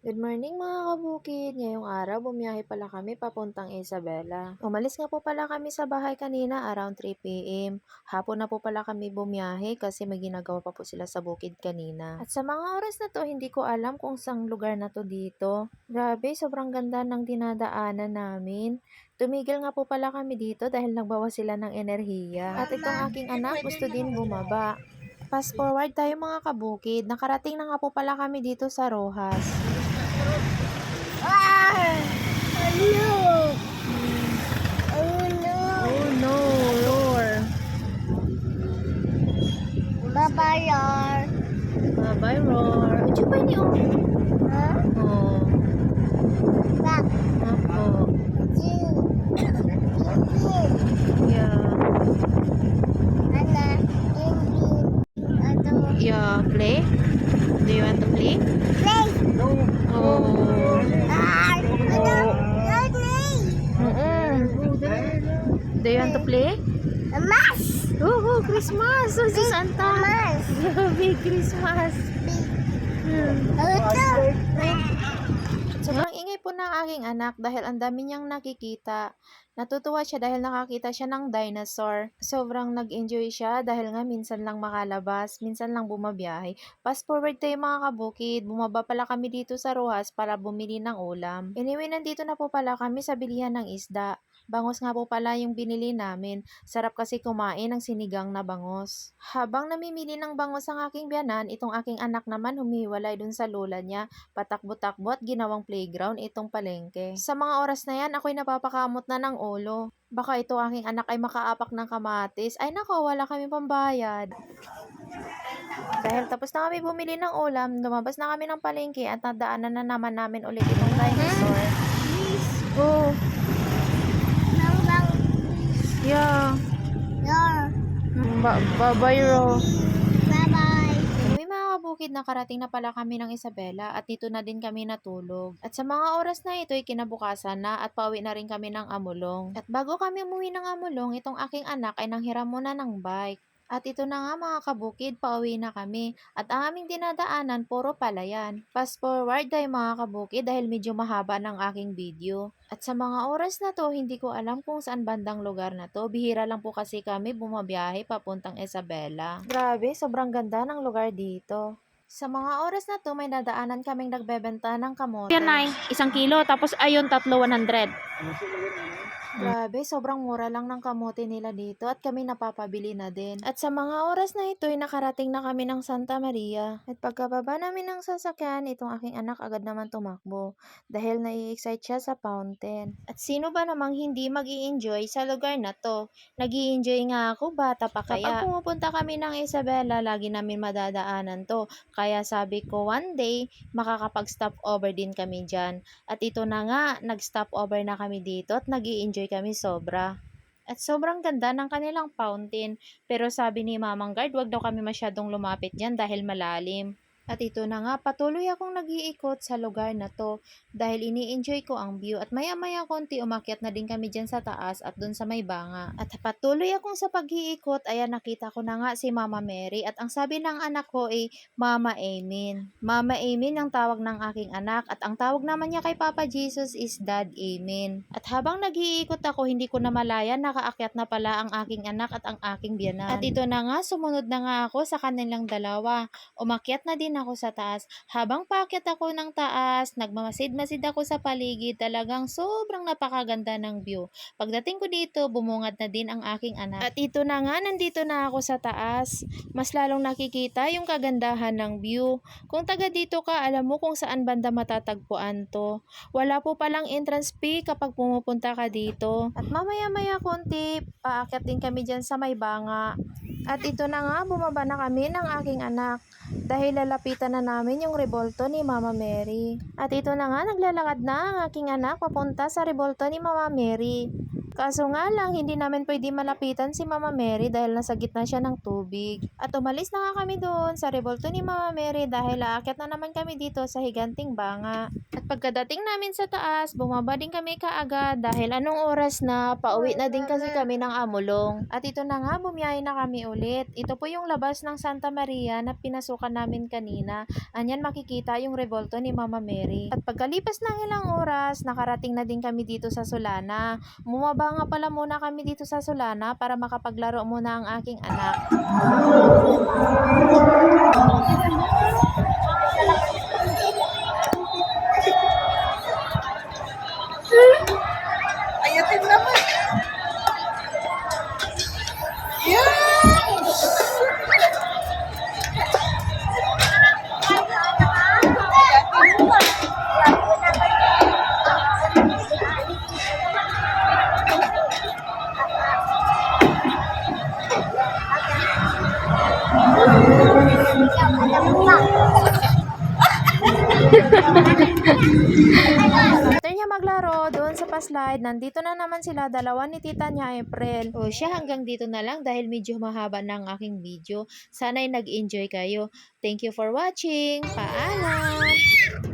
Good morning mga kabukid! Ngayong araw, bumiyahe pala kami papuntang Isabela. Umalis nga po pala kami sa bahay kanina around 3 p.m. Hapon na po pala kami bumiyahe kasi may ginagawa pa po sila sa bukid kanina. At sa mga oras na to, hindi ko alam kung saang lugar na to dito. Grabe, sobrang ganda ng dinadaanan namin. Tumigil nga po pala kami dito dahil nagbawas sila ng enerhiya. At itong aking anak gusto din bumaba. Fast forward tayo mga kabukid, nakarating na nga po pala kami dito sa Rojas. Hello. Oh no. Oh no, roar. Bye-bye, Lord. Bye-bye, roar. Ujú ba ni Huh? Oh, Back. ako. Two. Yeah. Anna. Ato. Yeah, play? Do you want to play? Play. Oh. Ano? Not play. Do you want to play? A mask. Oh, Christmas! Oh, si Santa! Mask. Grabe, Christmas! Ito. Sobrang ingay po ng aking anak dahil ang dami niyang nakikita. Natutuwa siya dahil nakakita siya ng dinosaur. Sobrang nag-enjoy siya dahil nga minsan lang makalabas, minsan lang bumabiyahe. Fast forward tayo mga kabukid, bumaba pala kami dito sa Rojas para bumili ng ulam. Anyway, nandito na po pala kami sa bilihan ng isda. Bangos nga po pala yung binili namin. Sarap kasi kumain ng sinigang na bangos. Habang namimili ng bangos ang aking biyanan, itong aking anak naman humiwalay dun sa lola niya. Patakbo-takbo at ginawang playground itong palengke. Sa mga oras na yan, ako'y napapakamot na ng ulo. Baka ito aking anak ay makaapak ng kamatis. Ay nako, wala kami pambayad. Dahil tapos na kami bumili ng ulam, lumabas na kami ng palengke at nadaanan na naman namin ulit itong dinosaur. Oh, Bang. yeah. Your. Bye-bye, Ro. Bye-bye. Anyway mga kabukid, nakarating na pala kami ng Isabela at dito na din kami natulog. At sa mga oras na ito ay kinabukasan na at pauwi na rin kami ng Amulong. At bago kami umuwi ng Amulong, itong aking anak ay nanghiram muna ng bike. At ito na nga mga kabukid, pauwi na kami. At ang aming dinadaanan, puro palayan. Fast forward tayo mga kabukid dahil medyo mahaba ng aking video. At sa mga oras na to, hindi ko alam kung saan bandang lugar na to. Bihira lang po kasi kami bumabiyahe papuntang Isabela. Grabe, sobrang ganda ng lugar dito. Sa mga oras na to, may nadaanan kaming nagbebenta ng kamote. Yan ay, 1 kilo, tapos ayun, 100. Grabe, sobrang mura lang ng kamote nila dito at kami napapabili na din. At sa mga oras na ito ay nakarating na kami ng Santa Maria. At pagkababa namin ng sasakyan, itong aking anak agad naman tumakbo dahil nai-excite siya sa fountain. At sino ba namang hindi mag-i-enjoy sa lugar na to? Nag-i-enjoy nga ako, bata pa kaya. Kapag pumupunta kami ng Isabela, lagi namin madadaanan to. Kaya sabi ko one day, makakapag-stop over din kami dyan. At ito na nga, nag-stop over na kami dito at nag-i-enjoy kami sobra. At sobrang ganda ng kanilang fountain. Pero sabi ni Mamang Guard, wag daw kami masyadong lumapit dyan dahil malalim. At ito na nga, patuloy akong nag-iikot sa lugar na to dahil ini-enjoy ko ang view at maya-maya konti umakyat na din kami dyan sa taas at dun sa may banga. At patuloy akong sa pag-iikot, ayan nakita ko na nga si Mama Mary at ang sabi ng anak ko ay Mama Amen. Mama Amen ang tawag ng aking anak at ang tawag naman niya kay Papa Jesus is Dad Amen. At habang nag-iikot ako, hindi ko na malaya, nakaakyat na pala ang aking anak at ang aking biyanan. At ito na nga, sumunod na nga ako sa kanilang dalawa. Umakyat na din ako sa taas. Habang paakyat ako ng taas, nagmamasid-masid ako sa paligid. Talagang sobrang napakaganda ng view. Pagdating ko dito, bumungad na din ang aking anak. At ito na nga, nandito na ako sa taas. Mas lalong nakikita yung kagandahan ng view. Kung taga dito ka, alam mo kung saan banda matatagpuan to. Wala po palang entrance fee kapag pumupunta ka dito. At mamaya-maya konti, paakyat din kami dyan sa may banga. At ito na nga, bumaba na kami ng aking anak dahil lalapitan na namin yung rebolto ni Mama Mary. At ito na nga, naglalakad na ang aking anak papunta sa rebolto ni Mama Mary. Kaso nga lang, hindi namin pwede malapitan si Mama Mary dahil nasa gitna siya ng tubig. At umalis na nga kami doon sa revolto ni Mama Mary dahil aakyat na naman kami dito sa higanting banga. At pagkadating namin sa taas, bumaba din kami kaagad dahil anong oras na, pauwi na din kasi kami ng Amulong. At ito na nga, bumiyahe na kami ulit. Ito po yung labas ng Santa Maria na pinasukan namin kanina. Anyan makikita yung revolto ni Mama Mary. At pagkalipas ng ilang oras, nakarating na din kami dito sa Solana. Bumaba nga pala muna kami dito sa Solana para makapaglaro muna ang aking anak. Ayatin naman. After niya maglaro doon sa pa-slide, nandito na naman sila dalawa ni tita niya April. O siya, hanggang dito na lang dahil medyo mahaba na ang aking video. Sana'y nag-enjoy kayo. Thank you for watching. Paalam!